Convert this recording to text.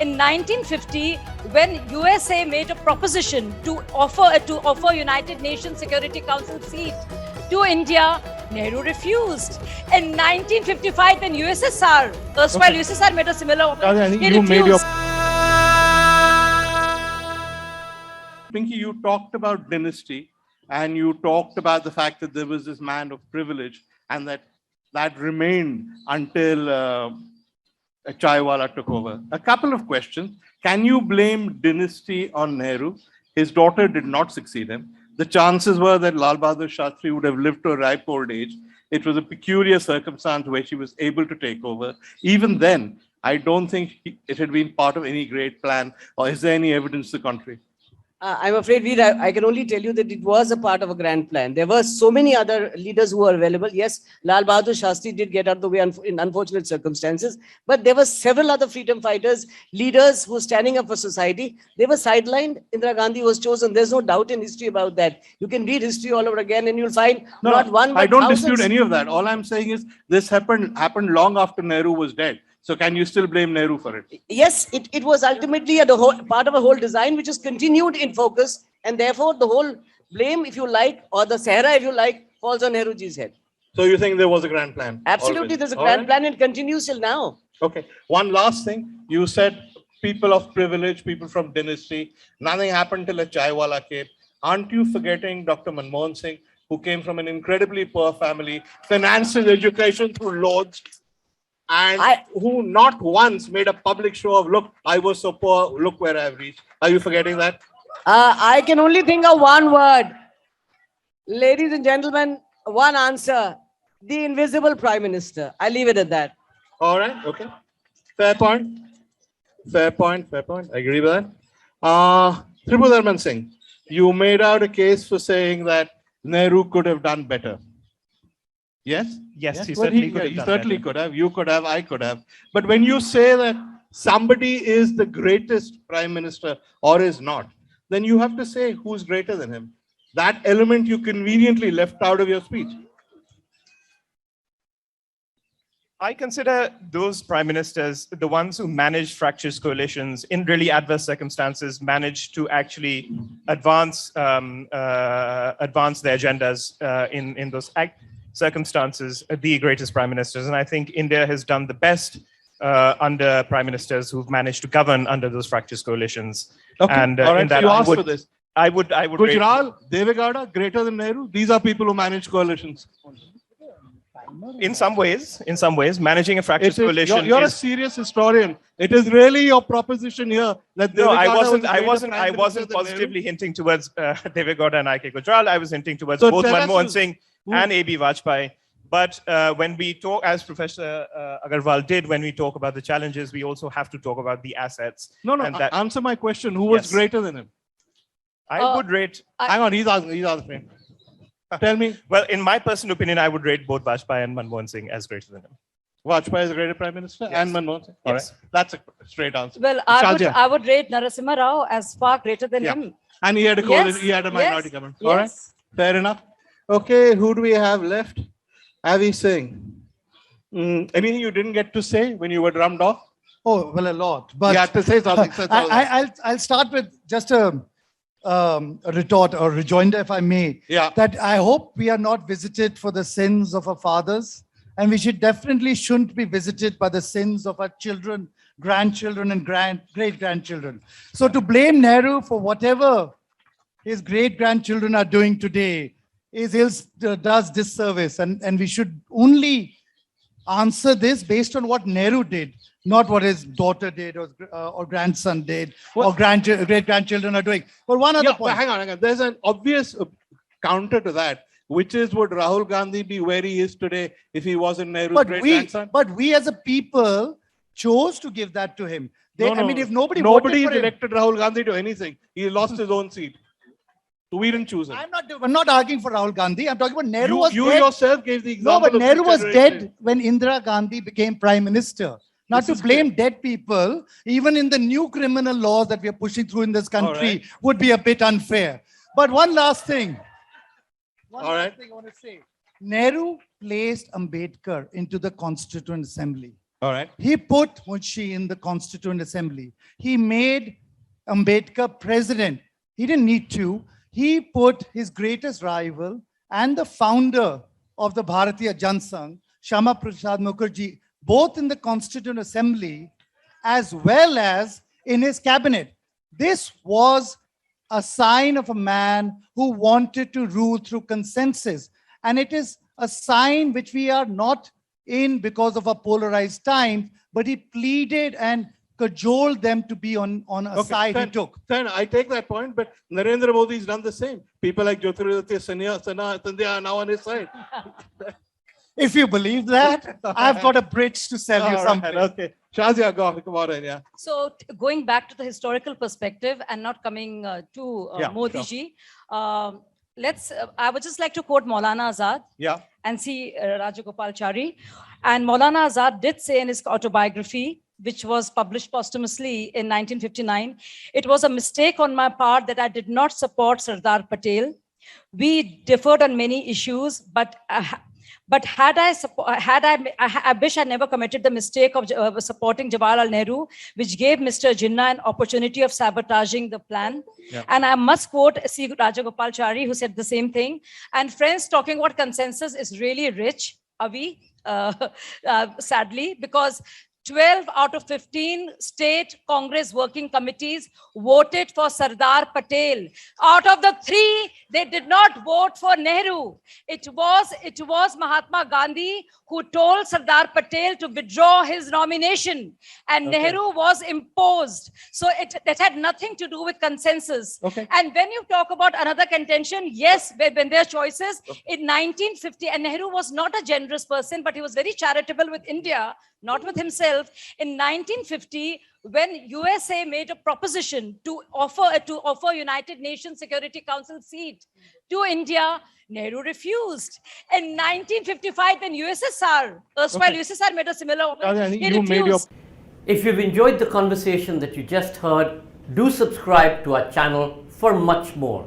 in 1950, when USA made a proposition to offer United Nations Security Council seat to India, Nehru refused. In 1955, when USSR, erstwhile USSR made a similar offer, he refused. Pinky, you talked about dynasty, and you talked about the fact that there was this man of privilege, and that remained until Chaiwala took over. A couple of questions. Can you blame dynasty on Nehru? His daughter did not succeed him. The chances were that Lal Bahadur Shastri would have lived to a ripe old age. It was a peculiar circumstance where she was able to take over. Even then, I don't think it had been part of any great plan, or is there any evidence to the contrary? I'm afraid, Veer, I can only tell you that it was a part of a grand plan. There were so many other leaders who were available. Yes, Lal Bahadur Shastri did get out of the way in unfortunate circumstances, but there were several other freedom fighters, leaders who were standing up for society. They were sidelined. Indira Gandhi was chosen. There's no doubt in history about that. You can read history all over again and you'll find not one, but I don't thousands. dispute any of that. All I'm saying is this happened long after Nehru was dead. So can you still blame Nehru for it? Yes, it was ultimately part of a whole design which is continued in focus, and therefore the whole blame, if you like, or the Sahara, if you like, falls on Nehruji's head. So you think there was a grand plan? Absolutely, always? There's a grand plan and it continues till now. Okay. One last thing. You said people of privilege, people from dynasty, nothing happened till a Chaiwala came. Aren't you forgetting Dr. Manmohan Singh, who came from an incredibly poor family, financed his education through loans, and who not once made a public show of, look, I was so poor, look where I've reached. Are you forgetting that? I can only think of one word. Ladies and gentlemen, one answer. The invisible Prime Minister. I leave it at that. All right. Okay. Fair point. Fair point. Fair point. I agree with that. Tripurdaman Singh, you made out a case for saying that Nehru could have done better. Yes? Yes, he certainly could have. He certainly could have. You could have. I could have. But when you say that somebody is the greatest prime minister or is not, then you have to say who's greater than him. That element you conveniently left out of your speech. I consider those prime ministers, the ones who managed fractious coalitions in really adverse circumstances, managed to actually advance their agendas in those circumstances, the greatest prime ministers. And I think India has done the best under prime ministers who've managed to govern under those fractious coalitions. Okay. And all right. in that, so you asked for this. I would. Gujral, Devegowda, greater than Nehru. These are people who manage coalitions. In some ways, managing a fractious coalition. You're a serious historian. It is really your proposition here that no, I wasn't positively hinting towards Devegowda and I.K. Gujral. I was hinting towards both Manmohan Singh and A.B. Vajpayee. But when we talk, as Professor Agarwal did, when we talk about the challenges, we also have to talk about the assets. No, answer my question. Who was greater than him? I would rate. Hang on, he's asking. Tell me. Well, in my personal opinion, I would rate both Vajpayee and Manmohan Singh as greater than him. Vajpayee is a greater prime minister and Manmohan Singh? All right. That's a straight answer. Well, I would rate Narasimha Rao as far greater than him. And he had a minority government. All right. Fair enough. Okay, who do we have left? Avi Singh. Anything you didn't get to say when you were drummed off? Oh, well, a lot. But you had to say something. I'll start with just a retort or rejoinder, if I may. Yeah. That I hope we are not visited for the sins of our fathers, and we shouldn't be visited by the sins of our children, grandchildren, and great-grandchildren. So to blame Nehru for whatever his great-grandchildren are doing today does disservice, and we should only answer this based on what Nehru did, not what his daughter did or grandson did or great-grandchildren are doing. But one other point. Hang on. There's an obvious counter to that, which is, would Rahul Gandhi be where he is today if he wasn't Nehru's great-grandson? But we as a people chose to give that to him. I mean, if nobody elected Rahul Gandhi to anything. He lost his own seat. So we didn't choose him. I'm not arguing for Rahul Gandhi. I'm talking about Nehru was dead. You yourself gave the example. No, but Nehru was dead when Indira Gandhi became prime minister. Not to blame dead people, even in the new criminal laws that we are pushing through in this country, would be a bit unfair. But one last thing. One last thing I want to say. Nehru placed Ambedkar into the Constituent Assembly. All right. He put Munshi in the Constituent Assembly. He made Ambedkar president. He didn't need to. He put his greatest rival and the founder of the Bharatiya Jansangh, Shama Prasad Mukherjee, both in the Constituent Assembly as well as in his cabinet. This was a sign of a man who wanted to rule through consensus. And it is a sign which we are not in because of a polarized time, but he pleaded and cajoled them to be on a side he took. Then I take that point, but Narendra Modi's done the same. People like Jyotiraditya Scindia are now on his side. If you believe that, I've got a bridge to sell you All something. right, okay. Shazia, go on, yeah. So going back to the historical perspective and not coming to Yeah, Modi ji, I would just like to quote Maulana Azad Yeah. and see Rajagopalachari. And Maulana Azad did say in his autobiography, which was published posthumously in 1959, it was a mistake on my part that I did not support Sardar Patel. We differed on many issues, but I wish I never committed the mistake of supporting Jawaharlal Nehru, which gave Mr. Jinnah an opportunity of sabotaging the plan. Yeah. And I must quote C. Rajagopalachari, who said the same thing. And friends, talking about consensus is really rich, Avi, sadly, because 12 out of 15 state Congress working committees voted for Sardar Patel. Out of the 3, they did not vote for Nehru. It was Mahatma Gandhi who told Sardar Patel to withdraw his nomination, and Okay. Nehru was imposed. So that had nothing to do with consensus. Okay. And when you talk about another contention, yes, when there are choices, in 1950, and Nehru was not a generous person, but he was very charitable with India, not with himself. In 1950, when USA made a proposition to offer United Nations Security Council seat to India, Nehru refused. In 1955, when erstwhile Okay. USSR made a similar offer, I think he you made your refused. If you've enjoyed the conversation that you just heard, do subscribe to our channel for much more.